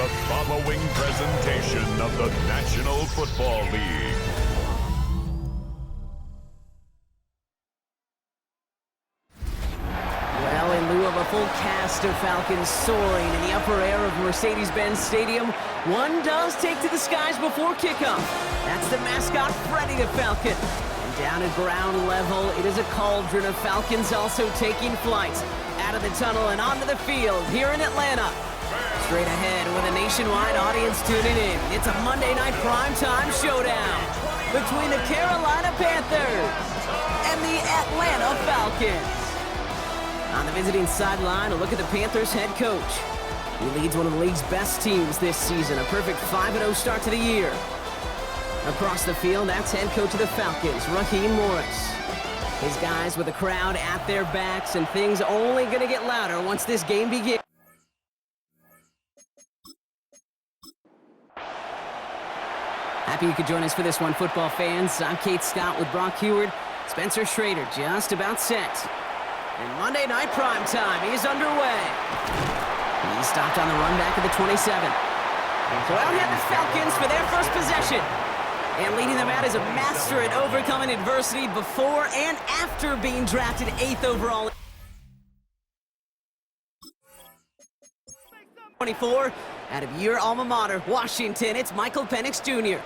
the following presentation of the National Football League. Well, in lieu of a full cast of Falcons soaring in the upper air of Mercedes-Benz Stadium, one does take to the skies before kickoff. That's the mascot, Freddy the Falcon. And down at ground level, it is a cauldron of Falcons also taking flight out of the tunnel and onto the field here in Atlanta. Straight ahead with a nationwide audience tuning in, it's a Monday night primetime showdown between the Carolina Panthers and the Atlanta Falcons. On the visiting sideline, a look at the Panthers head coach. He leads one of the league's best teams this season, a perfect 5-0 start to the year. Across the field, that's head coach of the Falcons, Raheem Morris. His guys with the crowd at their backs, and things only going to get louder once this game begins. Happy you could join us for this one, football fans. I'm Kate Scott with Brock Heward. Spencer Schrader just about set. And Monday Night Primetime is underway. He stopped on the run back of the 27. So out have the Falcons for their first possession. And leading them out is a master at overcoming adversity before and after being drafted 8th overall. 24 out of your alma mater, Washington. It's Michael Penix Jr.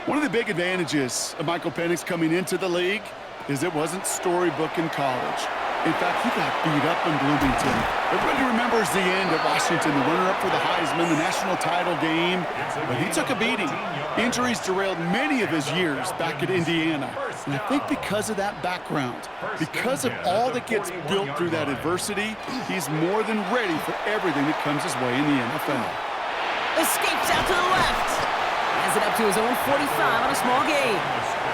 One of the big advantages of Michael Penix coming into the league is it wasn't storybook in college. In fact, he got beat up in Bloomington. Everybody remembers the end at Washington, the runner-up for the Heisman, the national title game. But he took a beating. Injuries derailed many of his years back at Indiana. And I think because of that background, because of all that gets built through that adversity, he's more than ready for everything that comes his way in the NFL. Escapes out to the left. Has it up to his own 45 on a small gain.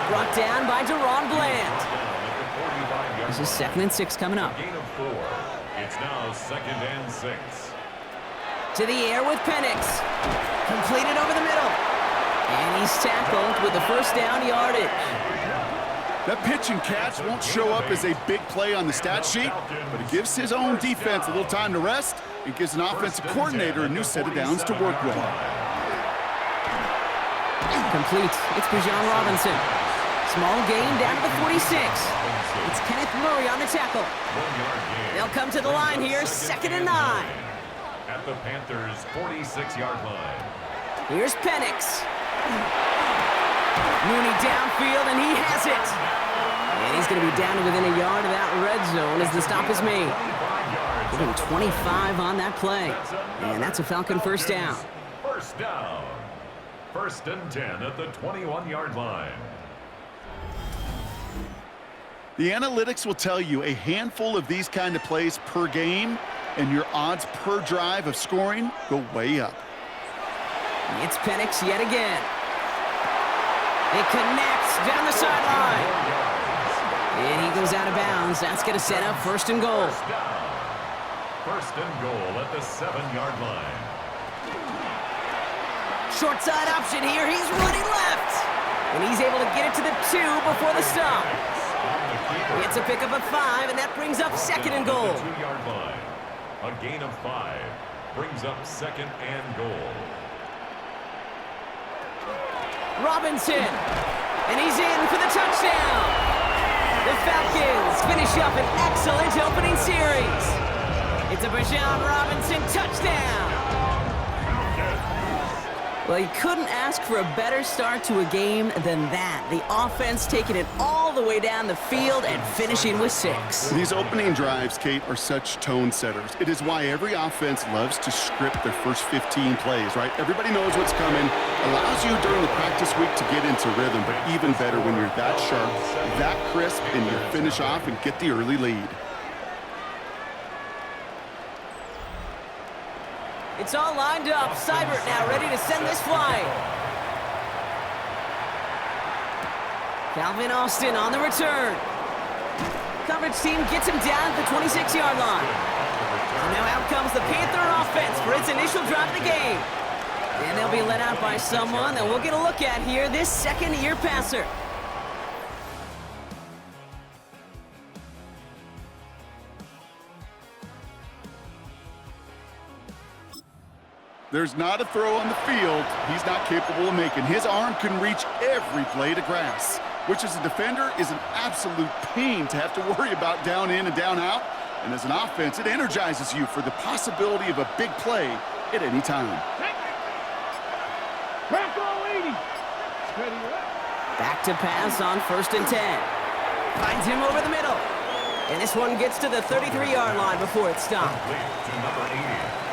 Brought down by Deron Bland. This is 2nd and 6 coming up. Gain of 4. It's now 2nd and 6. To the air with Penix. Completed over the middle. And he's tackled with the first down yardage. That pitch and catch won't show up as a big play on the stat sheet, but it gives his own defense a little time to rest. It gives an offensive coordinator a new set of downs to work with. Complete. It's Bijan Robinson. Small gain down to the 46. It's Kenneth Murray on the tackle. They'll come to the line here, 2nd and 9. At the Panthers' 46-yard line. Here's Penix. Mooney downfield, and he has it. And he's going to be down to within a yard of that red zone as the stop is made. Give him 25 on that play. And that's a Falcon first down. First down. 1st and 10 at the 21-yard line. The analytics will tell you a handful of these kind of plays per game, and your odds per drive of scoring go way up. It's Penix yet again. It connects down the sideline. And he goes out of bounds. That's going to set up 1st and goal. 1st and goal at the 7-yard line. Short side option here. He's running left. And he's able to get it to the 2 before the stop. It's a pickup of 5, and that brings up 2nd and goal. 2-yard line. A gain of 5 brings up 2nd and goal. Robinson, and he's in for the touchdown. The Falcons finish up an excellent opening series. It's a Bijan Robinson touchdown. Well, you couldn't ask for a better start to a game than that. The offense taking it all the way down the field and finishing with 6. These opening drives, Kate, are such tone setters. It is why every offense loves to script their first 15 plays, right? Everybody knows what's coming. Allows you during the practice week to get into rhythm, but even better when you're that sharp, that crisp, and you finish off and get the early lead. It's all lined up. Seibert now ready to send this flying. Calvin Austin on the return. Coverage team gets him down at the 26-yard line. And now out comes the Panther offense for its initial drive of the game. And they'll be let out by someone that we'll get a look at here, this second-year passer. There's not a throw on the field he's not capable of making. His arm can reach every blade of grass, which as a defender is an absolute pain to have to worry about down in and down out. And as an offense, it energizes you for the possibility of a big play at any time. Back to pass on 1st and 10. Finds him over the middle. And this one gets to the 33-yard line before it's stopped.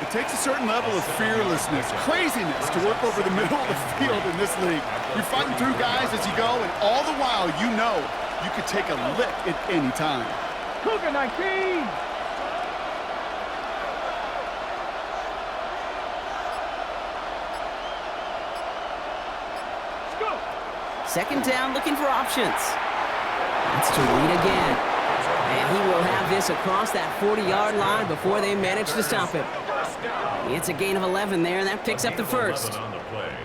It takes a certain level of fearlessness, craziness to work over the middle of the field in this league. You're fighting through guys as you go, and all the while you know you could take a lick at any time. Cougar 19! Second down, looking for options. That's to Reed again. And he will have this across that 40-yard line before they manage to stop him. It's a gain of 11 there, and that picks up the first.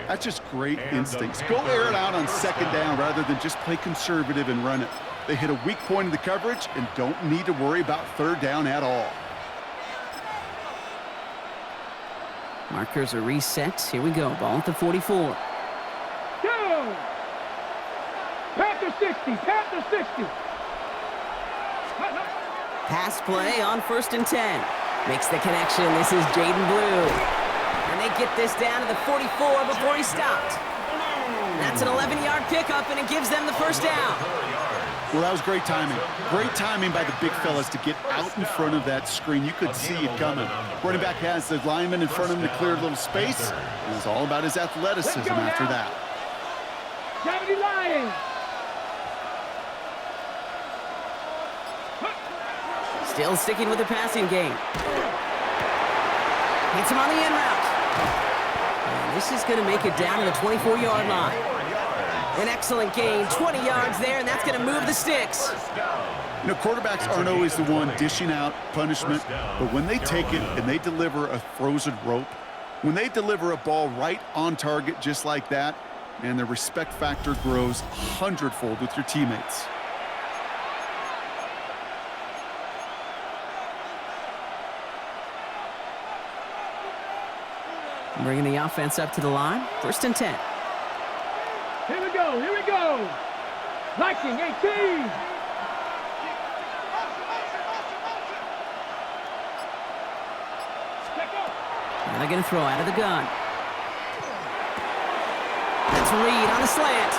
That's just great instincts. Go air it out on second down rather than just play conservative and run it. They hit a weak point in the coverage and don't need to worry about third down at all. Markers are reset. Here we go. Ball at the 44. Go! Panther 60! Panther 60! Pass play on 1st and 10. Makes the connection. This is Jaden Blue. And they get this down to the 44 before he stopped. That's an 11-yard pickup, and it gives them the first down. Well, that was great timing. Great timing by the big fellas to get out in front of that screen. You could see it coming. Running back has the lineman in front of him to clear a little space. It was all about his athleticism after that. 70 Lions! Still sticking with the passing game. Hits him on the in route. And this is going to make it down to the 24-yard line. An excellent gain, 20 yards there, and that's going to move the sticks. You know, quarterbacks aren't always the one dishing out punishment, but when they take it and they deliver a frozen rope, when they deliver a ball right on target just like that, and the respect factor grows 100-fold with your teammates. Bringing the offense up to the line. 1st and 10. Here we go, here we go! Viking 18! Now they're going to throw out of the gun. That's Reed on the slant.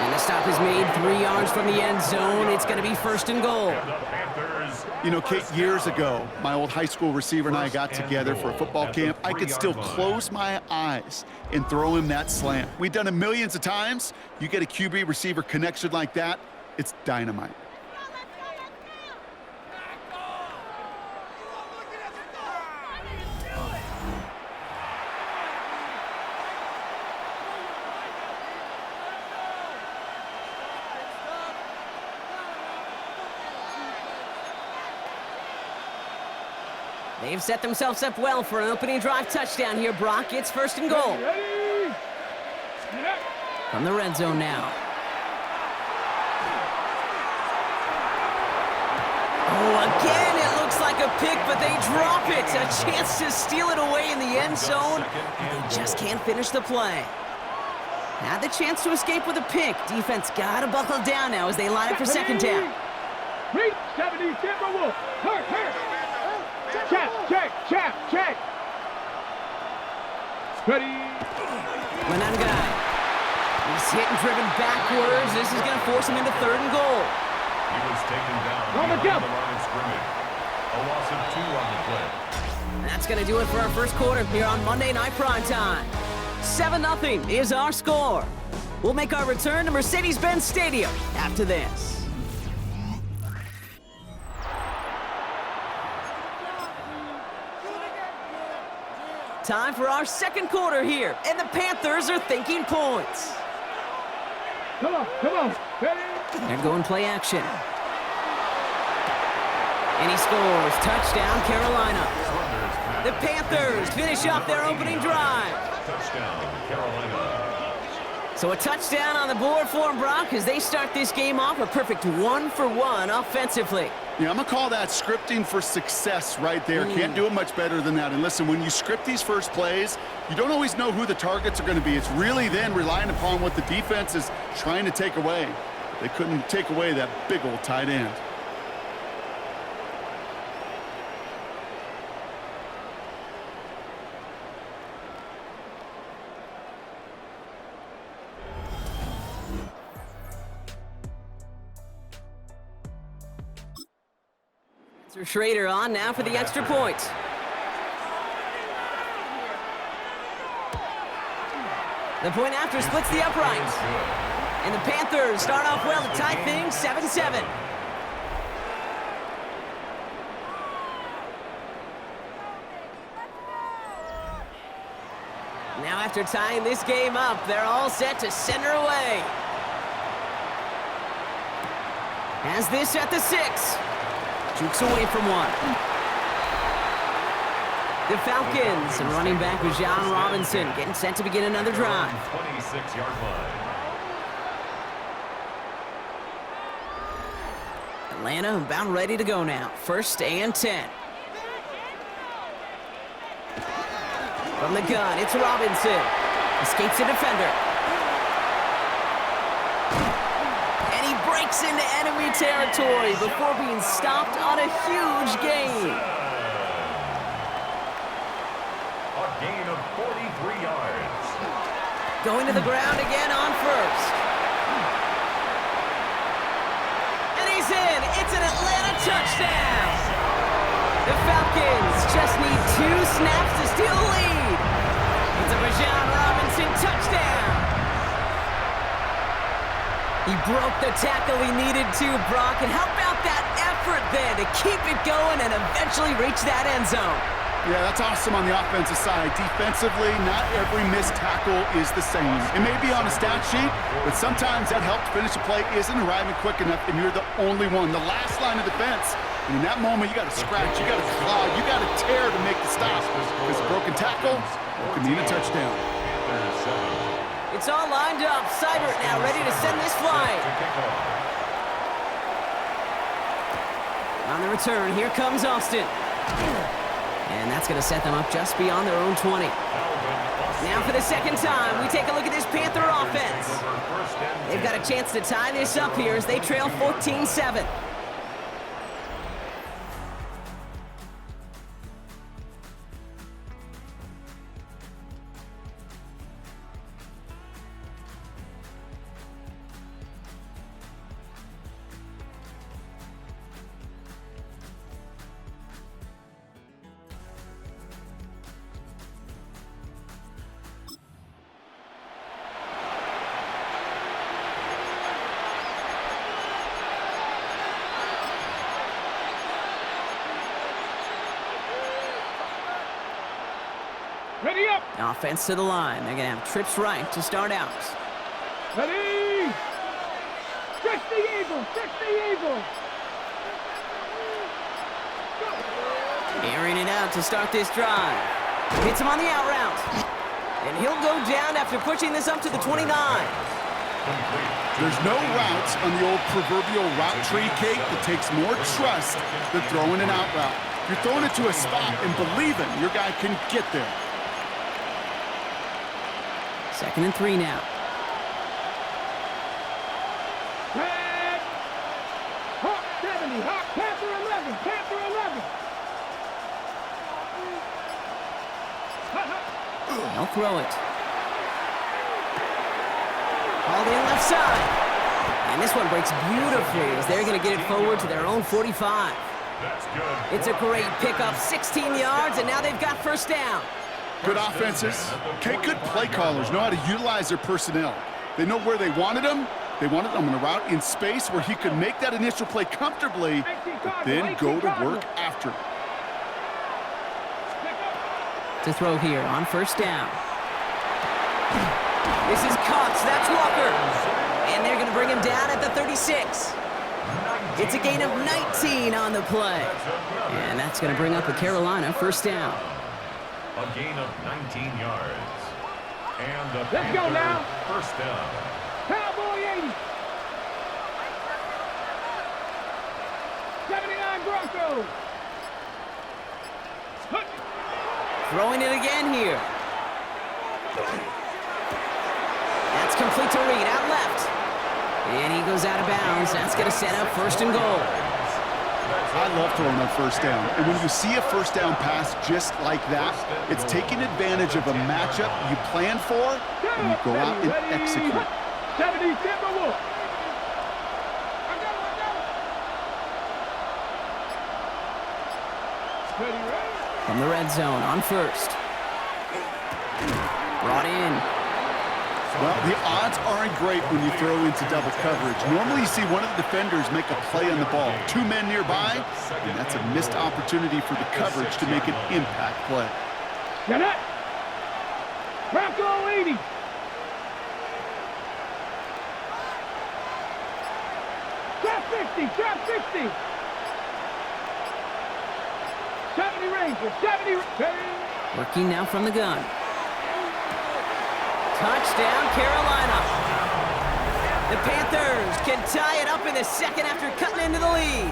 And the stop is made 3 yards from the end zone. It's going to be 1st and goal. You know, Kate, years ago, my old high school receiver and I got together for a football camp. I could still close my eyes and throw him that slant. We've done it millions of times. You get a QB receiver connection like that, it's dynamite. They've set themselves up well for an opening drive touchdown here, Brock. It's 1st and goal. From the red zone now. Oh, again, it looks like a pick, but they drop it. A chance to steal it away in the end zone. And they just can't finish the play. Had the chance to escape with a pick. Defense got to buckle down now as they line up for second down. 70 Timberwolves. Hurt. Check. Ready. Wenanga. He's hit and driven backwards. This is going to force him into 3rd and goal. He was taken down On the on jump. the line of scrimmage. A loss of 2 on the play. And that's going to do it for our first quarter here on Monday Night Primetime. 7-0 is our score. We'll make our return to Mercedes-Benz Stadium after this. Time for our second quarter here, and the Panthers are thinking points. Come on. Ready. They're going play action. And he scores. Touchdown, Carolina. The Panthers finish off their opening drive. Touchdown, Carolina. So a touchdown on the board for them, Brock, as they start this game off a perfect 1-for-1 offensively. Yeah, I'm going to call that scripting for success right there. Can't do it much better than that. And listen, when you script these first plays, you don't always know who the targets are going to be. It's really then relying upon what the defense is trying to take away. They couldn't take away that big old tight end. Schrader on now for the extra point. The point after splits the upright. And the Panthers start off well to tie things 7-7. Now after tying this game up, they're all set to center away. Has this at the 6. Jukes away from one. The Falcons and running back John Robinson getting set to begin another drive. 26-yard line. Atlanta about ready to go now. 1st and 10. From the gun, it's Robinson. Escapes the defender. And he breaks into enemy territory before being stopped on a huge gain. A gain of 43 yards. Going to the ground again on 1st. And he's in. It's an Atlanta touchdown. The Falcons just need 2 snaps to steal the lead. It's a John Robinson touchdown. He broke the tackle he needed to, Brock. And how about that effort then to keep it going and eventually reach that end zone? Yeah, that's awesome on the offensive side. Defensively, not every missed tackle is the same. It may be on a stat sheet, but sometimes that help to finish a play isn't arriving quick enough, and you're the only one, the last line of defense. And in that moment, you got to scratch, you got to claw, you got to tear to make the stop. Because a broken tackle can mean a touchdown. It's all lined up. Seibert now ready to send this flying. On the return, here comes Austin. And that's going to set them up just beyond their own 20. Now for the second time, we take a look at this Panther offense. They've got a chance to tie this up here as they trail 14-7. Ready up. Offense to the line. They're going to have trips right to start out. Ready. Stretch the eagle. Stretch the eagle. Airing it out to start this drive. Hits him on the out route. And he'll go down after pushing this up to the 29. There's no route on the old proverbial route tree, Kate, that takes more trust than throwing an out route. You're throwing it to a spot and believing your guy can get there. 2nd and 3 now. Red. Hawk 70. Hawk Panther 11. Panther 11. They'll throw it. Hauled in left side. And this one breaks beautifully as they're going to get it forward to their own 45. It's a great pickup, 16 yards, and now they've got 1st down. Good offenses. Okay, good play callers know how to utilize their personnel. They know where they wanted them. They wanted them on a route in space where he could make that initial play comfortably, but then go to work after. To throw here on 1st down. This is Cox. That's Walker. And they're going to bring him down at the 36. It's a gain of 19 on the play. And that's going to bring up a Carolina 1st down. A gain of 19 yards. And the Let's go now. 1st down. Cowboy 80. 79. Broncos. Throwing it again here. That's complete to Reed, out left. And he goes out of bounds. That's going to set up first and goal. I love throwing on first down. And when you see a first down pass just like that, it's taking advantage of a matchup you plan for, and you go out and execute. 70 Timberwolves. From the red zone on first. Brought in. Well, the odds aren't great when you throw into double coverage. Normally you see one of the defenders make a play on the ball. Two men nearby, and that's a missed opportunity for the coverage to make an impact play. Get it. Bronco 80. Trap 60, trap 60. 70 Rangers, 70. Working now from the gun. Touchdown, Carolina. The Panthers can tie it up in the second after cutting into the lead.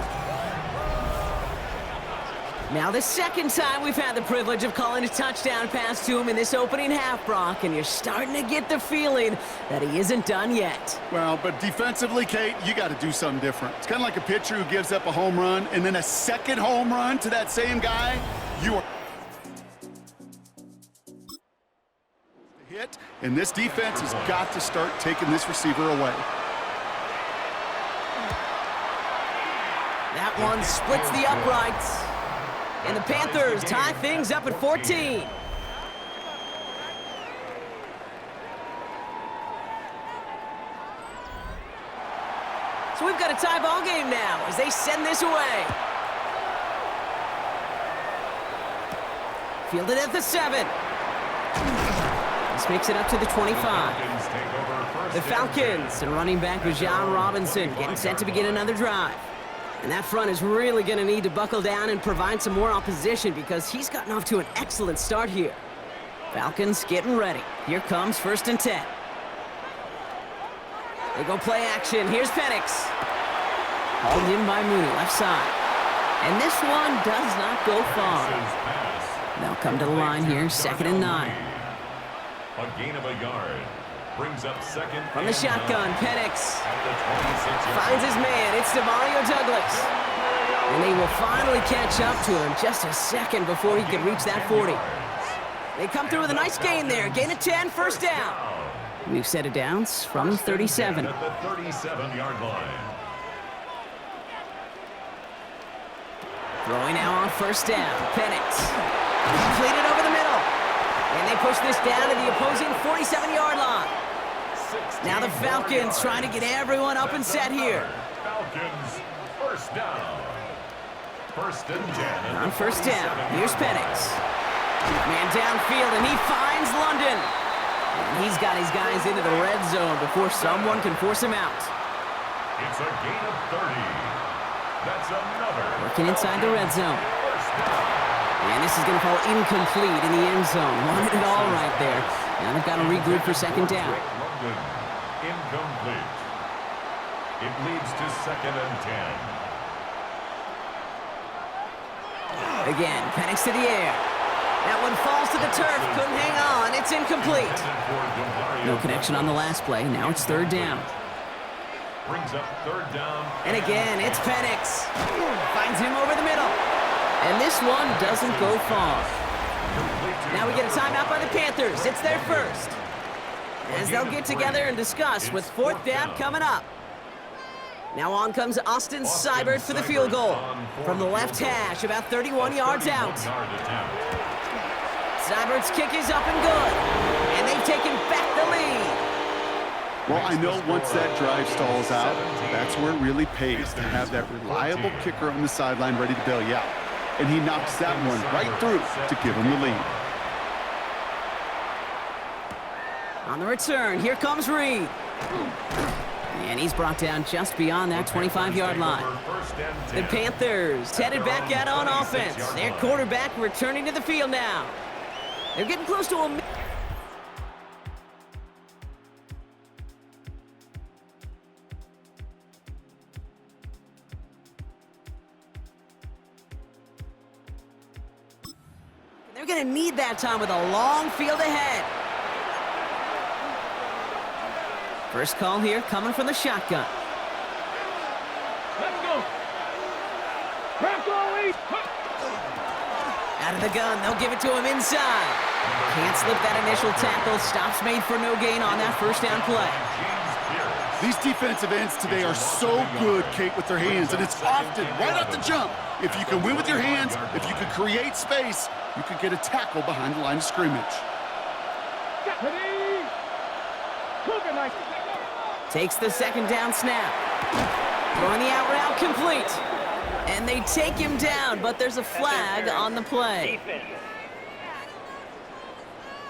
Now the second time we've had the privilege of calling a touchdown pass to him in this opening half, Brock, and you're starting to get the feeling that he isn't done yet. Well, but defensively, Kate, you got to do something different. It's kind of like a pitcher who gives up a home run and then a second home run to that same guy. You are hit, and this defense has got to start taking this receiver away. That one splits the uprights. And the Panthers tie things up at 14. So we've got a tie ball game now as they send this away. Fielded at the 7. This makes it up to the 25. The Falcons and running back Bijan Robinson getting set to begin another drive. And that front is really going to need to buckle down and provide some more opposition because he's gotten off to an excellent start here. Falcons getting ready. Here comes 1st and 10. They go play action. Here's Penix. Hauled in by Mooney, left side. And this one does not go far. They'll come to the line here, 2nd and 9. A gain of a yard. Brings up second. From the shotgun, Penix At the 26-yard finds his man. It's DeMario Douglas. And they will finally catch up to him just a second before he can reach that 40. They come through with a nice gain there. Gain of 10, first down. New set of downs from 37. At the 37-yard line. Throwing now on first down. Penix. Completed over the middle. And they push this down to the opposing 47-yard line. Now the Falcons trying to get everyone up and set here. Falcons, first down. 1st and 10. On first down, here's Penix. Man downfield, and he finds London. And he's got his guys into the red zone before someone can force him out. It's a gain of 30. That's another. Working inside the red zone. First down. And this is going to fall incomplete in the end zone. Wanted it all right there. Now they've got to regroup for 2nd down. London, incomplete. It leads to 2nd and 10. Again, Penix to the air. That one falls to the turf. Couldn't hang on. It's incomplete. No connection on the last play. Now it's 3rd down. Brings up 3rd down. And again, it's Penix. Finds him over the middle. And this one doesn't go far. Now we get a timeout by the Panthers. It's their first. As they'll get together and discuss with 4th down coming up. Now on comes Austin Seibert for the field goal. From the left hash, about 31 yards out. Seibert's kick is up and good. And they've taken back the lead. Well, I know once that drive stalls out, that's where it really pays to have that reliable kicker on the sideline ready to bail you out. And he knocks that one right through to give him the lead. On the return, here comes Reed. And he's brought down just beyond that 25-yard line. The Panthers headed back out on offense. Their quarterback returning to the field now. They're getting close to a... to need that time with a long field ahead. First call here coming from the shotgun. Let's go. Bronco East. Out of the gun, they'll give it to him inside. Can't slip that initial tackle. Stops made for no gain on that first down play. These defensive ends today are so good, Kate, with their hands, and it's often right off the jump. If you can win with your hands, if you can create space, you can get a tackle behind the line of scrimmage. Takes the second down snap. Throwing the out route complete. And they take him down, but there's a flag on the play.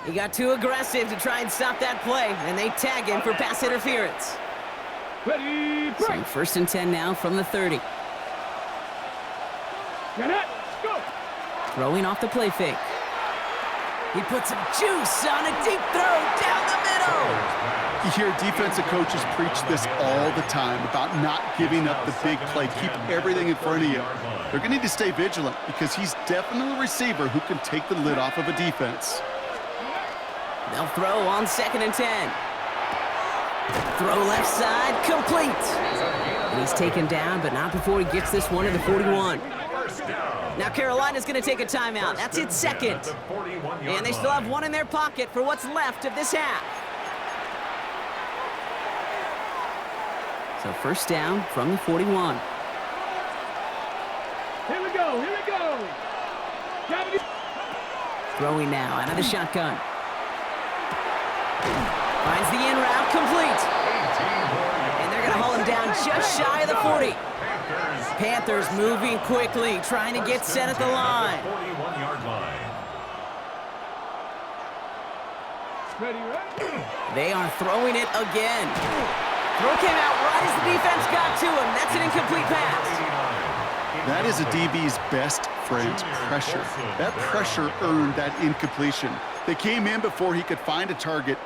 He got too aggressive to try and stop that play, and they tag him for pass interference. Ready, So break. 1st and 10 now from the 30. Get it. Go. Throwing off the play fake. He puts some juice on a deep throw down the middle. You hear defensive coaches preach this all the time about not giving up the big play. Keep everything in front of you. They're going to need to stay vigilant because he's definitely a receiver who can take the lid off of a defense. They'll throw on 2nd and 10. Throw left side, complete. And he's taken down, but not before he gets this one to the 41. Now Carolina's going to take a timeout. That's its second. And they still have one in their pocket for what's left of this half. So first down from the 41. Here we go. Here we go. Throwing now out of the shotgun. Finds the in route, complete. And they're going to haul him down just shy of the 40. Panthers moving quickly, trying to get set at the line. 41-yard line. Ready, ready. They are throwing it again. Throw came out right as the defense got to him. That's an incomplete pass. That is a DB's best friend, pressure. That pressure earned that incompletion. They came in before he could find a target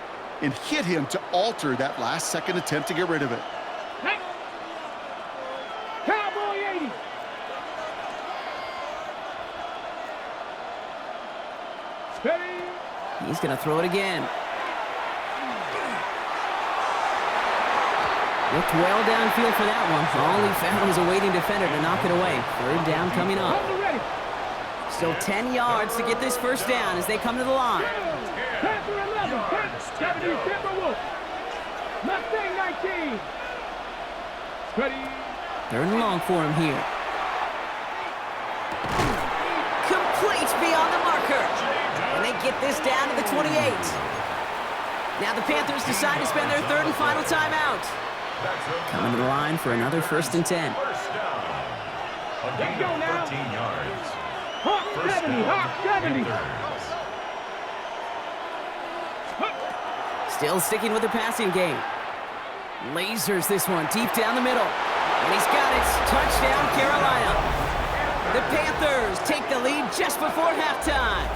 and hit him to alter that last-second attempt to get rid of it. Hey. Cowboy 80. Ready. He's going to throw it again. Looked well downfield for that one. All he found was a waiting defender to knock it away. 3rd down coming up. Hold it ready. Still 10 yards to get this first down as they come to the line. Panther 11. Panther Timberwolf. Mustang 19. Ready. 3rd and long for him here. Complete beyond the marker. And they get this down to the 28. Now the Panthers decide to spend their 3rd and final timeout. Coming to the line for another 1st and 10. First down. A gain of 13 yards. Hawk First 70. down, Hawk 70. Panthers. Still sticking with the passing game. Lasers this one deep down the middle. And he's got it. Touchdown, Carolina. The Panthers take the lead just before halftime.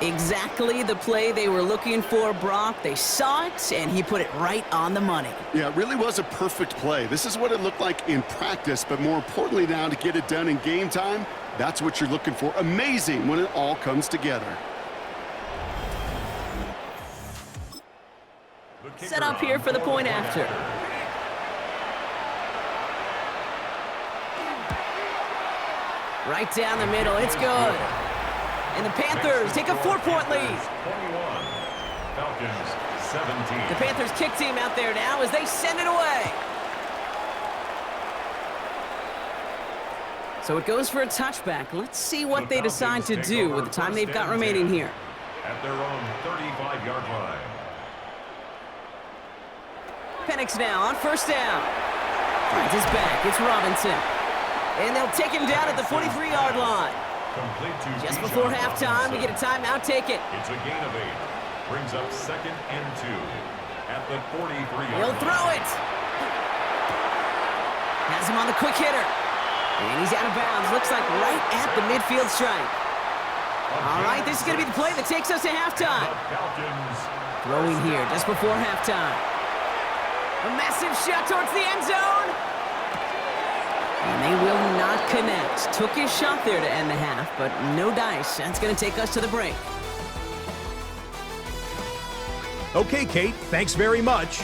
Exactly the play they were looking for, Brock. They saw it, and he put it right on the money. Yeah, it really was a perfect play. This is what it looked like in practice, but more importantly now to get it done in game time, that's what you're looking for. Amazing when it all comes together. Set up here for the point after. Right down the middle. It's good. And the Panthers take a 4-point lead. 21. Falcons 17. The Panthers kick team out there now as they send it away. So it goes for a touchback. Let's see what they decide to do with the time they've got remaining here. At their own 35-yard line. Penix now on 1st down. Finds his back. It's Robinson. And they'll take him down at the 43-yard line. Complete to Just Bijan before halftime, we get a timeout. Take it. It's a gain of 8. Brings up 2nd and 2 at the 43-yard line. He'll throw it. Has him on the quick hitter. And he's out of bounds. Looks like right at the midfield stripe. All right, this is going to be the play that takes us to halftime. The Falcons. Throwing here just before halftime. A massive shot towards the end zone. And they will not connect. Took his shot there to end the half, but no dice. That's going to take us to the break. Okay, Kate, thanks very much.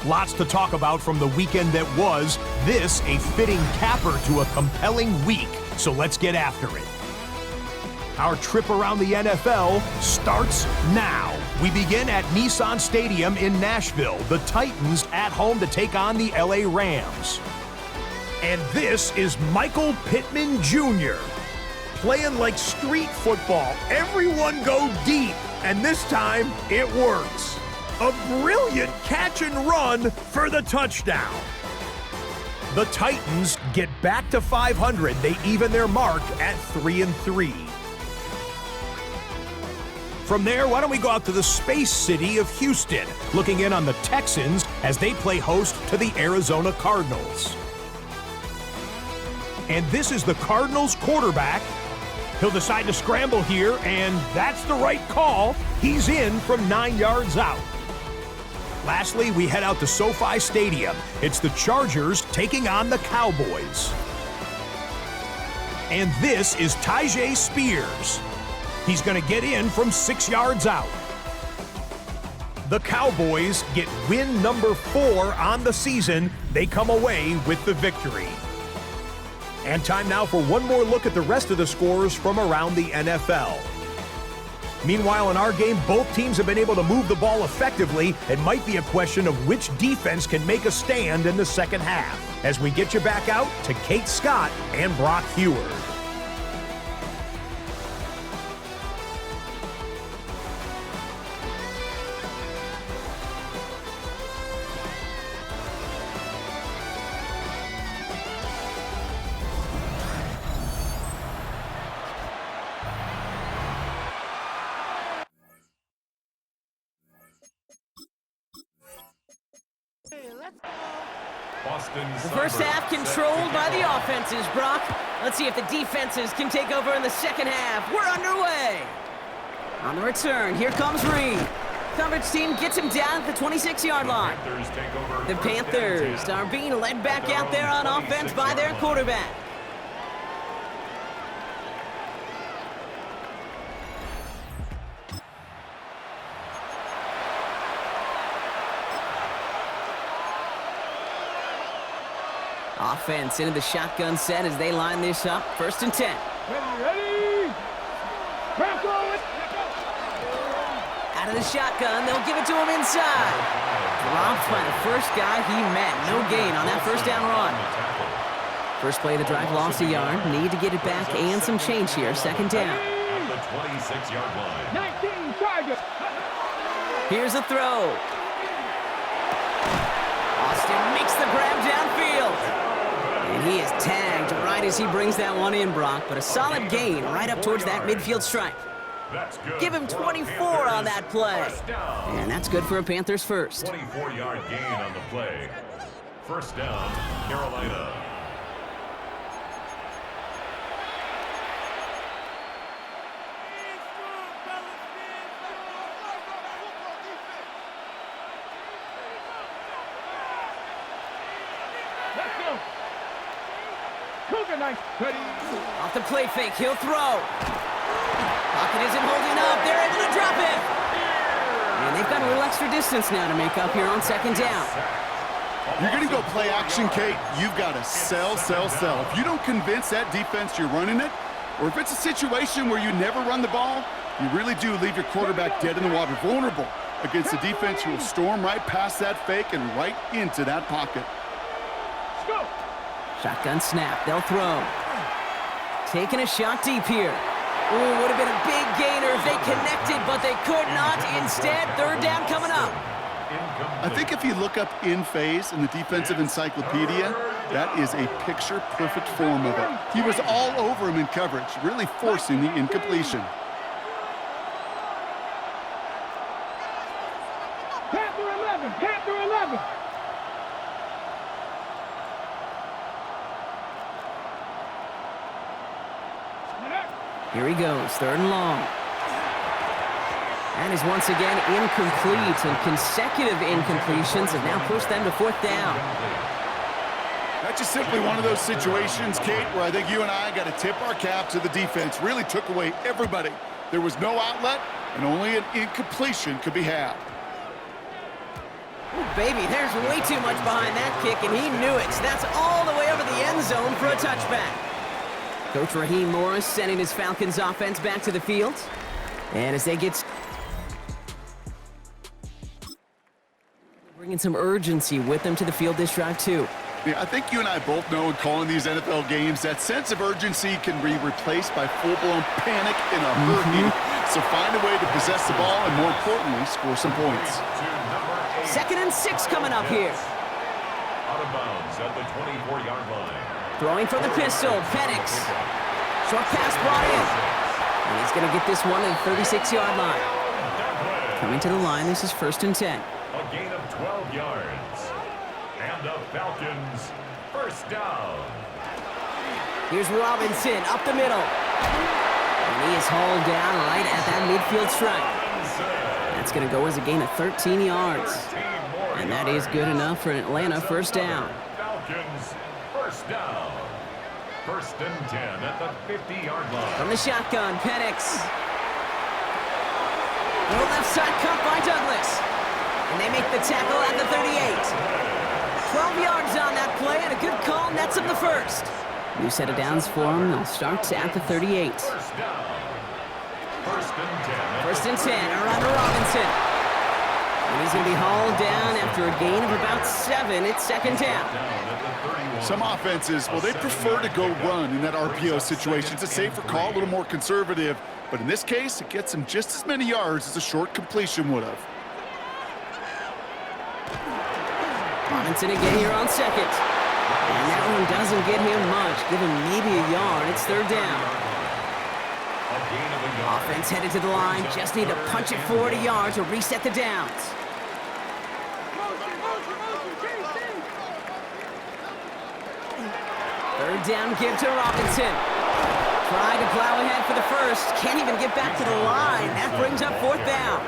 Lots to talk about from the weekend that was. This a fitting capper to a compelling week, so let's get after it. Our trip around the NFL starts now. We begin at Nissan Stadium in Nashville. The Titans at home to take on the LA Rams. And this is Michael Pittman Jr. playing like street football. Everyone go deep, and this time it works. A brilliant catch and run for the touchdown. The Titans get back to 500. They even their mark at 3-3. From there, why don't we go out to the space city of Houston, looking in on the Texans as they play host to the Arizona Cardinals. And this is the Cardinals quarterback. He'll decide to scramble here, and that's the right call. He's in from 9 yards out. Lastly, we head out to SoFi Stadium. It's the Chargers taking on the Cowboys. And this is Tyjae Spears. He's going to get in from 6 yards out. The Cowboys get win number 4 on the season. They come away with the victory. And time now for one more look at the rest of the scores from around the NFL. Meanwhile, in our game, both teams have been able to move the ball effectively. It might be a question of which defense can make a stand in the second half. As we get you back out to Kate Scott and Brock Heward. The first half controlled by the offenses, Brock. Let's see if the defenses can take over in the second half. We're underway. On the return, here comes Reed. Coverage team gets him down at the 26-yard line. The Panthers are being led back out there on offense by their quarterback. Offense into the shotgun set as they line this up. 1st and 10. Ready? Crackle it. Out of the shotgun, they'll give it to him inside. Dropped by the first guy he met. No gain on that first down run. First play of the drive lost a yard. Need to get it back and some change here. 2nd down. At the 26-yard line. 19 Chargers. Here's a throw. Austin makes the grab downfield. And he is tagged right as he brings that one in, Brock. But a solid gain right up towards that midfield stripe. Give him 24 on that play. And that's good for a Panthers first. 24-yard gain on the play. 1st down, Carolina. Let's go. Cougar nice. Ready? Off the play fake, he'll throw. Pocket isn't holding up. They're able to drop it. And they've got a little extra distance now to make up here on 2nd down. You're going to go play action, Kate. You've got to sell, sell, sell. If you don't convince that defense you're running it, or if it's a situation where you never run the ball, you really do leave your quarterback dead in the water, vulnerable against a defense who will storm right past that fake and right into that pocket. Let's go. Shotgun snap, they'll throw. Taking a shot deep here. Ooh, would have been a big gainer if they connected, but they could not. Instead, 3rd down coming up. I think if you look up in phase in the defensive encyclopedia, that is a picture-perfect form of it. He was all over him in coverage, really forcing the incompletion. Panther 11. Panther 11. Here he goes, 3rd and long. That is once again incomplete, and consecutive incompletions have now pushed them to 4th down. That's just simply one of those situations, Kate, where I think you and I got to tip our cap to the defense. Really took away everybody. There was no outlet, and only an incompletion could be had. Ooh, baby, there's way too much behind that kick, and he knew it. So that's all the way over the end zone for a touchback. Coach Raheem Morris sending his Falcons offense back to the field. And as they get... bringing some urgency with them to the field this drive, too. Yeah, I think you and I both know in calling these NFL games that sense of urgency can be replaced by full-blown panic in a hurry. So find a way to possess the ball and, more importantly, score some points. 2nd and 6 coming up here. Out of bounds at the 24-yard line. Throwing from the pistol, Penix. Short pass brought in. And he's going to get this one at the 36-yard line. Coming to the line, this is 1st and 10. A gain of 12 yards. And the Falcons, first down. Here's Robinson up the middle. And he is hauled down right at that midfield stripe. That's going to go as a gain of 13 yards. And that is good enough for an Atlanta first down. Falcons, first down. 1st and 10 at the 50-yard line. From the shotgun, Penix. Little left side cut by Douglas. And they make the tackle at the 38. 12 yards on that play, and a good call nets up the first. New set of downs for them. They'll start at the 38. First down. 1st and 10. 1st and 10, around to Robinson. And he's going to be hauled down after a gain of about 7. It's 2nd down. Some offenses, well, they prefer to go run in that RPO situation. It's a safer call, a little more conservative. But in this case, it gets them just as many yards as a short completion would have. Robinson again here on 2nd. And that one doesn't get him much. Give him maybe a yard. It's 3rd down. Offense headed to the line. Just need to punch it 40 yards or reset the downs. 3rd down give to Robinson. Tried to plow ahead for the first. Can't even get back to the line. That brings up 4th down.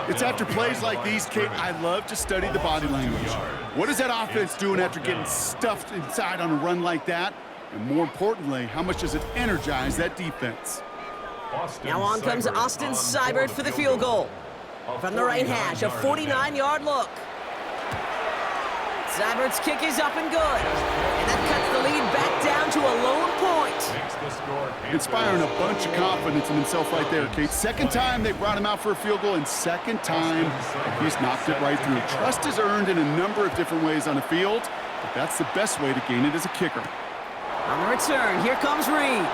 It's after plays like these, Kate, I love to study the body language. What is that offense doing after getting stuffed inside on a run like that? And more importantly, how much does it energize that defense? Now on comes Austin Seibert for the field goal. From the right hash, a 49-yard look. Seibert's kick is up and good. And that cuts the lead back down to a lone point. Inspiring a bunch of confidence in himself right there, Kate. 2nd time they brought him out for a field goal, and 2nd time he's knocked it right through. Trust is earned in a number of different ways on the field, but that's the best way to gain it as a kicker. On the return, here comes Reed.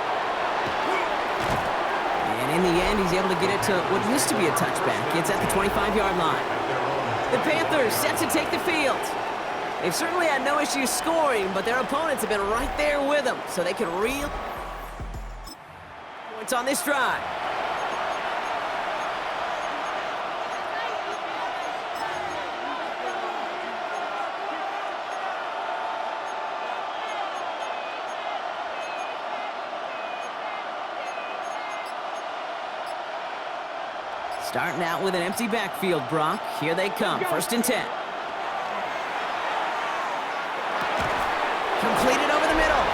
And in the end, he's able to get it to what used to be a touchback. It's at the 25-yard line. The Panthers set to take the field. They've certainly had no issues scoring, but their opponents have been right there with them, so they can reel points on this drive. Starting out with an empty backfield, Brock. Here they come, 1st and 10. Completed over the middle.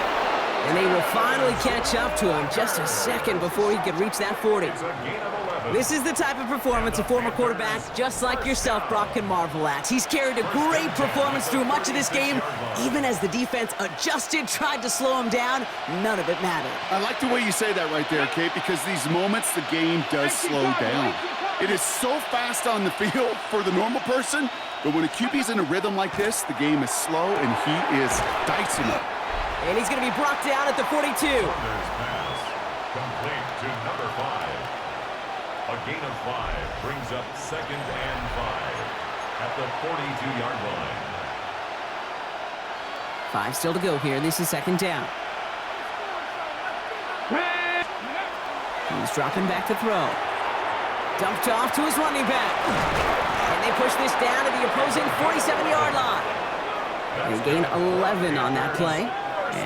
And they will finally catch up to him just a second before he could reach that 40. This is the type of performance a former quarterback just like yourself, Brock, can marvel at. He's carried a great performance through much of this game. Even as the defense adjusted, tried to slow him down, none of it mattered. I like the way you say that right there, Kate, because these moments the game does slow down. It is so fast on the field for the normal person, but when a QB's in a rhythm like this, the game is slow and he is dicing it. And he's going to be brought down at the 42. Pass complete to number 5. A gain of 5 brings up 2nd and 5 at the 42-yard line. 5 still to go here. This is 2nd down. He's dropping back to throw. Dumped off to his running back. And they push this down to the opposing 47-yard line. They gain 11 on that play.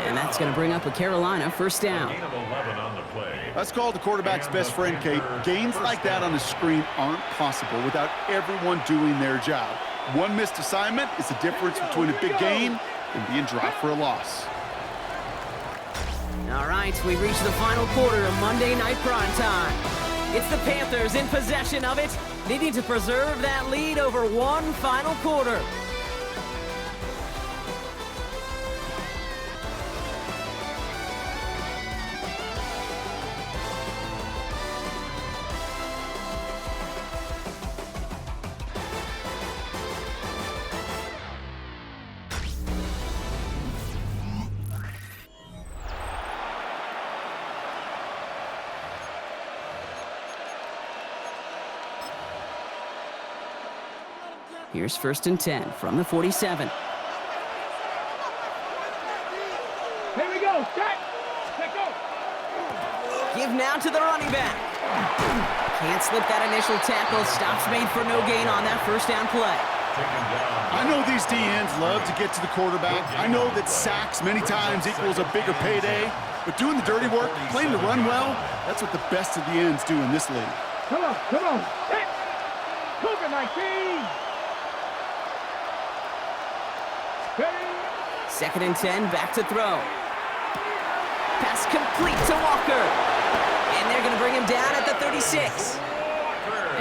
And that's going to bring up a Carolina first down. Gain of 11 on the play. That's called the quarterback's best friend, Kate. Gains like that on the screen aren't possible without everyone doing their job. One missed assignment is the difference between a big gain and being dropped for a loss. All right, we've reached the final quarter of Monday Night Primetime. It's the Panthers in possession of it, needing to preserve that lead over one final quarter. Here's 1st and 10 from the 47. Here we go. Set. Set, go. Give now to the running back. Can't slip that initial tackle. Stops made for no gain on that first down play. I know these DNs love to get to the quarterback. I know that sacks many times equals a bigger payday. But doing the dirty work, playing to run well, that's what the best of the ends do in this league. Come on, come on. Set. COVID-19. 2nd and 10, back to throw. Pass complete to Walker. And they're going to bring him down at the 36.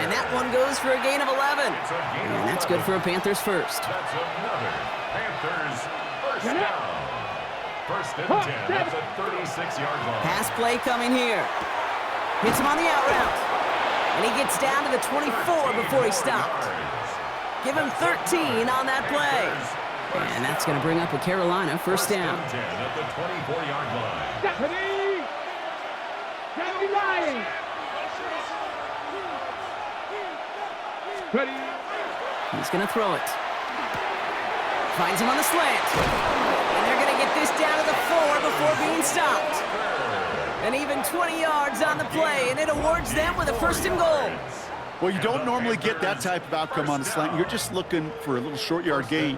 And that one goes for a gain of 11. And that's good for a Panthers first. That's another Panthers first down. 1st and 10 at the 36-yard line. Pass play coming here. Hits him on the out route. And he gets down to the 24 before he stopped. Give him 13 on that play. And that's going to bring up a Carolina first down. 10 at the 24-yard line. Deputy! Deputy Ryan! Ready? He's going to throw it. Finds him on the slant. And they're going to get this down to the 4 before being stopped. And even 20 yards on the play, and it awards them with a 1st and goal. Well, you don't normally get that type of outcome on a slant. You're just looking for a little short yard gain.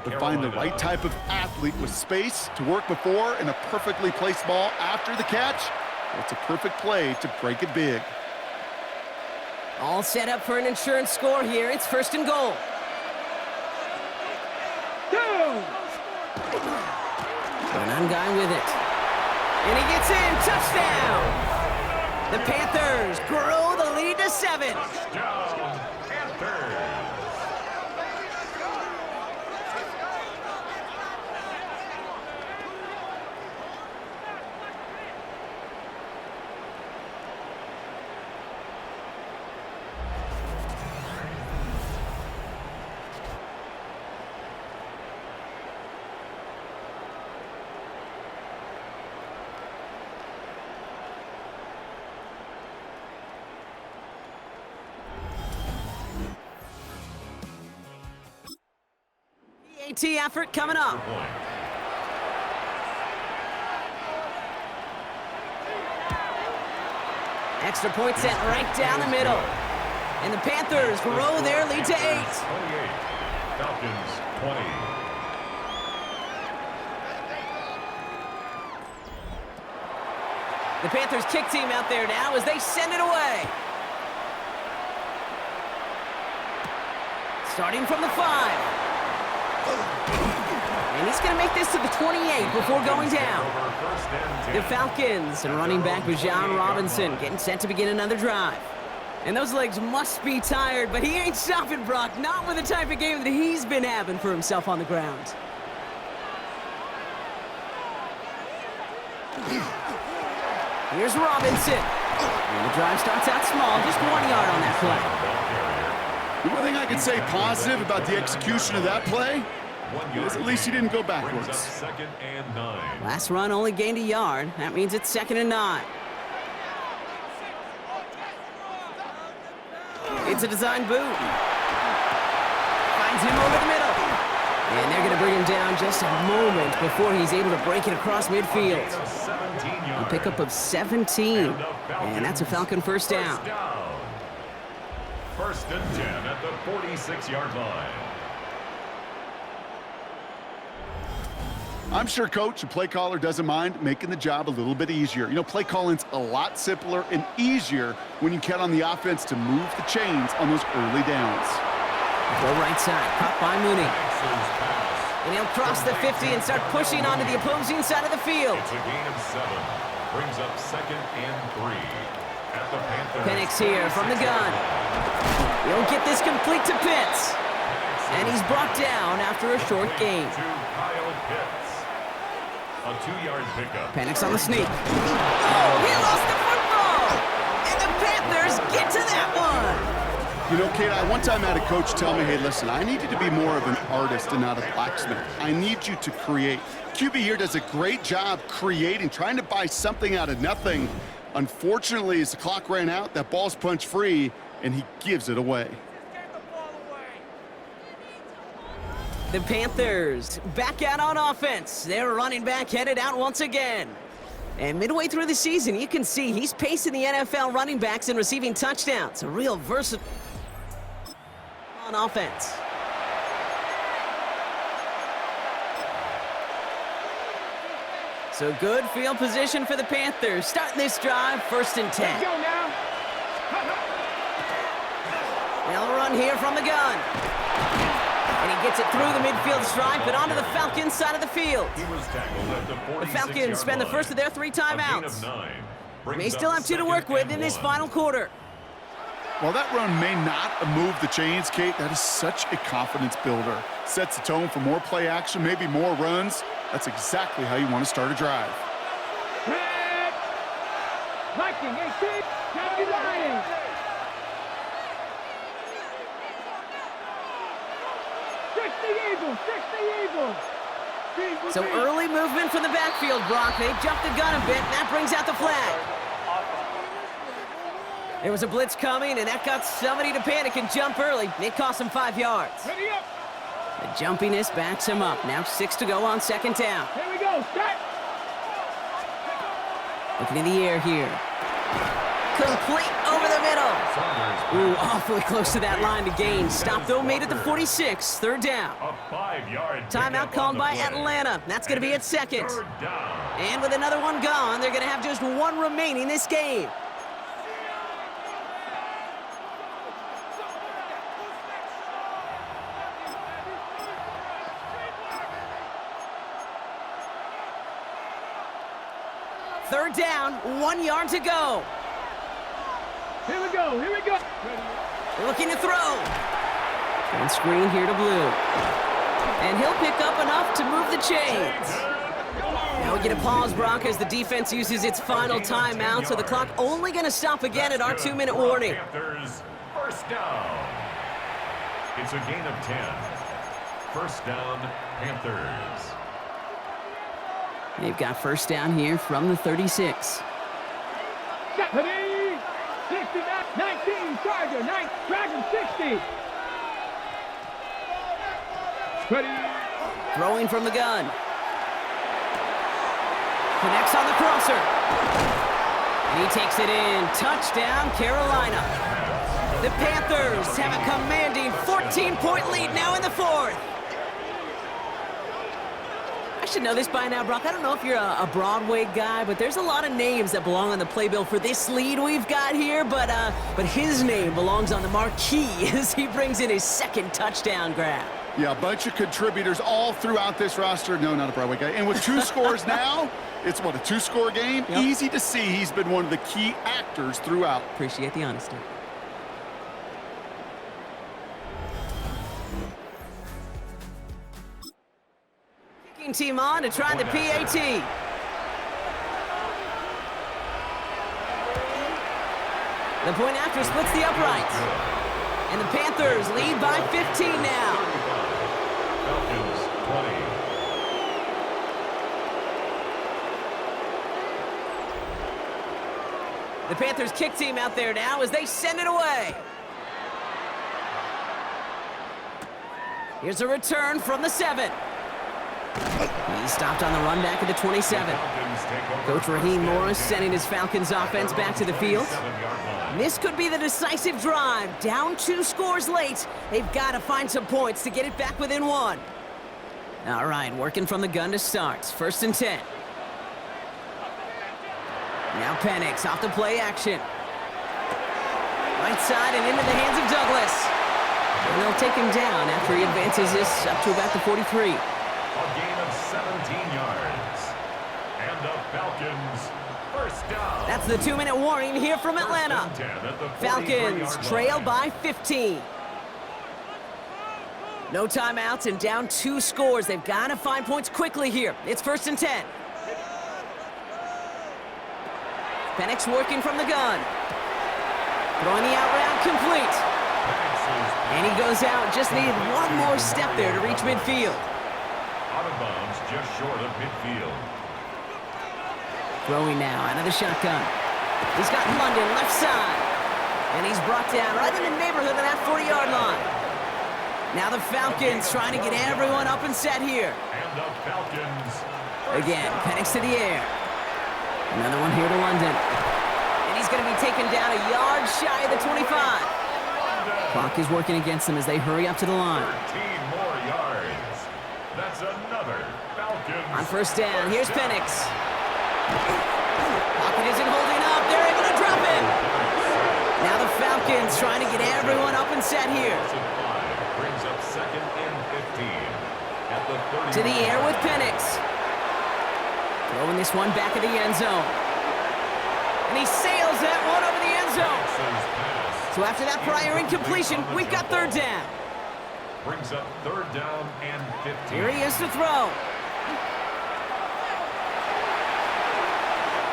To find the right type of athlete with space to work before and a perfectly placed ball after the catch, well, it's a perfect play to break it big. All set up for an insurance score here. It's 1st and goal. Go! An guy with it. And he gets in. Touchdown! The Panthers grow the lead to 7. Touchdown, Panthers. AT effort coming up. Extra point sent right down the middle. And the Panthers grow their lead to 8. 28. Falcons 20. The Panthers kick team out there now as they send it away. Starting from the 5. And he's going to make this to the 28 before going down. The Falcons and running back Bijan Robinson getting set to begin another drive. And those legs must be tired, but he ain't stopping, Brock. Not with the type of game that he's been having for himself on the ground. Here's Robinson. And the drive starts out small, just 1 yard on that play. The one thing I can say positive about the execution of that play is at least he didn't go backwards. 2nd and 9. Last run only gained a yard. That means it's 2nd and 9. It's a design boot. Finds him over the middle. And they're going to bring him down just a moment before he's able to break it across midfield. A pickup of 17. And that's a Falcon first down. 1st and 10 at the 46-yard line. I'm sure coach and play caller doesn't mind making the job a little bit easier. You know, play calling's a lot simpler and easier when you count on the offense to move the chains on those early downs. Go right side, caught by Mooney. And he'll cross the 50 and start pushing onto the opposing side of the field. It's a gain of 7. Brings up 2nd and 3. At the Panthers. Penix here from the gun. He'll get this complete to Pitts. And he's brought down after a short gain. To Kyle Pitts. A 2-yard pickup. Penix on the sneak. Oh, he lost the football! And the Panthers get to that one! You know, Kate, I one time had a coach tell me, hey, listen, I need you to be more of an artist and not a blacksmith. I need you to create. QB here does a great job creating, trying to buy something out of nothing. Unfortunately, as the clock ran out, that ball's punched free, and he gives it away. The Panthers back out on offense. Their running back headed out once again. And midway through the season, you can see he's pacing the NFL running backs and receiving touchdowns. A real versatile on offense. So good field position for the Panthers. Starting this drive, 1st and 10. Go now. They'll run here from the gun. And he gets it through the midfield stripe and onto the Falcons side of the field. He was tackled at the 46-yard The Falcons spend the first of their 3 timeouts. May still have 2 to work with in this final quarter. While that run may not move the chains, Kate, that is such a confidence builder. Sets the tone for more play action, maybe more runs. That's exactly how you want to start a drive. Red. Viking 18. County Lions. Fix the Eagles. So early movement from the backfield, Brock. They jumped the gun a bit, and that brings out the flag. There was a blitz coming, and that got somebody to panic and jump early. It cost him 5 yards. Ready up. The jumpiness backs him up. Now 6 to go on 2nd down. Here we go. Set. Looking in the air here. Complete over the middle. Ooh, awfully close to that line to gain. Stop, though, made it the 46. 3rd down. A 5-yard Timeout called by Atlanta. That's going to be at 2nd. And with another one gone, they're going to have just 1 remaining this game. Third down, 1 yard to go. Here we go. Looking to throw. And screen here to Blue. And he'll pick up enough to move the chains. Now we get a pause, Brock, as the defense uses its final timeout, so the clock only going to stop again at our 2-minute warning. Panthers, 1st down. It's a gain of 10. 1st down, Panthers. They've got 1st down here from the 36. 70, 69, 19, Charger, 9, Dragon 60. Ready. Throwing from the gun. Connects on the crosser. And he takes it in. Touchdown, Carolina. The Panthers have a commanding 14-point lead now in the 4th. I should know this by now, Brock. I don't know if you're a Broadway guy, but there's a lot of names that belong on the playbill for this lead we've got here, but his name belongs on the marquee as he brings in his 2nd touchdown grab. Yeah, a bunch of contributors all throughout this roster. No, not a Broadway guy. And with 2 scores now, it's what, a 2-score game? Yep. Easy to see he's been one of the key actors throughout. Appreciate the honesty. Team on to try the PAT. The point after splits the uprights. And the Panthers lead by 15 now. Falcons, 20. The Panthers kick team out there now as they send it away. Here's a return from the 7. He stopped on the run back at the 27. Coach Raheem Morris sending his Falcons offense back to the field. This could be the decisive drive. Down 2 scores late. They've got to find some points to get it back within 1. All right, working from the gun to start. 1st and 10. Now Penix off the play action. Right side and into the hands of Douglas. And they'll take him down after he advances this up to about the 43. A gain of 17 yards. And the Falcons, first down. That's the 2-minute warning here from Atlanta. Falcons trail by 15. No timeouts and down 2 scores. They've got to find points quickly here. It's 1st and 10. Penix working from the gun. Throwing the out route complete. And he goes out. Just needed one more step there to reach midfield. Out of bounds, just short of midfield. Throwing now out of the shotgun. He's got London left side. And he's brought down right in the neighborhood of that 40-yard line. Now the Falcons trying to get everyone up and set here. And the Falcons. Again, Penix to the air. Another one here to London. And he's going to be taken down a yard shy of the 25. Clock is working against them as they hurry up to the line. 13 more yards. That's another Falcons. On 1st down, here's Penix. Pocket isn't holding up. They're able to drop it. Now the Falcons trying to get everyone up and set here. Brings up 2nd and 15. At the 30. To the air with Penix. Throwing this one back of the end zone. And he sails that one over the end zone. So after that prior incompletion, we've got 3rd down. Brings up 3rd down and 15. Here he is to throw.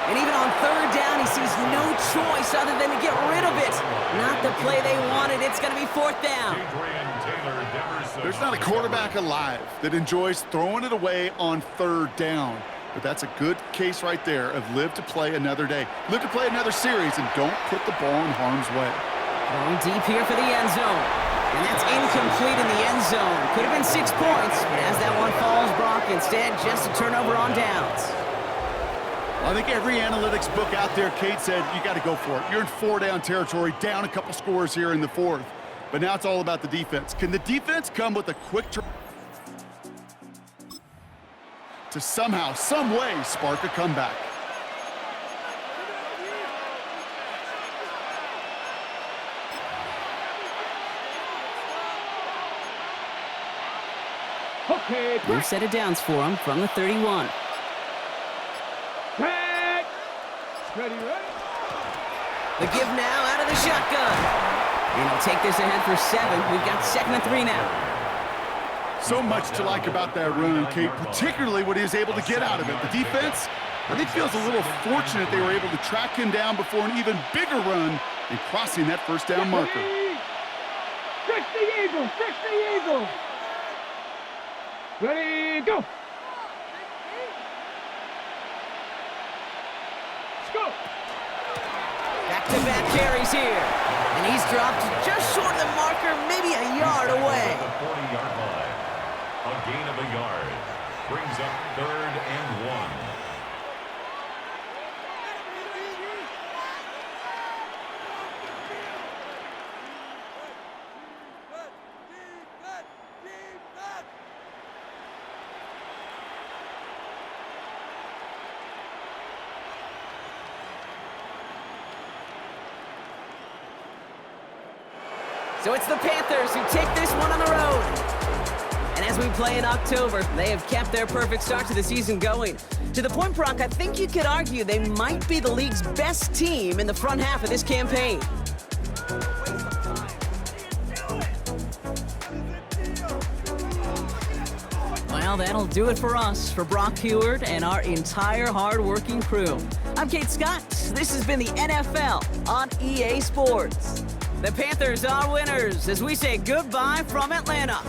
And even on 3rd down, he sees no choice other than to get rid of it. Not the play they wanted. It's going to be 4th down. There's not a quarterback alive that enjoys throwing it away on 3rd down. But that's a good case right there of live to play another day. Live to play another series and don't put the ball in harm's way. Going deep here for the end zone. And that's incomplete in the end zone. Could have been 6 points, but as that one falls, Brock, instead just a turnover on downs. Well, I think every analytics book out there, Kate said, you got to go for it. You're in 4-down territory, down a couple scores here in the 4th. But now it's all about the defense. Can the defense come with a quick turn to somehow, some way, spark a comeback? Okay, New set of downs for him from the 31. back. Ready, ready. The give now out of the shotgun. And he'll take this ahead for 7. We've got 2nd and 3 now. So much to like about that run, Kate, particularly what he was able to get out of it. The defense, I think, feels a little fortunate they were able to track him down before an even bigger run and crossing that 1st down marker. Fix the Eagles, fix the Eagles. Ready, go. Let's go. Back-to-back carries here. And he's dropped just short of the marker, maybe a yard away. The 40-yard line. A gain of a yard. Brings up 3rd and 1. So it's the Panthers who take this one on the road. And as we play in October, they have kept their perfect start to the season going. To the point, Brock, I think you could argue they might be the league's best team in the front half of this campaign. Well, that'll do it for us, for Brock Heward and our entire hard-working crew. I'm Kate Scott. This has been the NFL on EA Sports. The Panthers are winners as we say goodbye from Atlanta.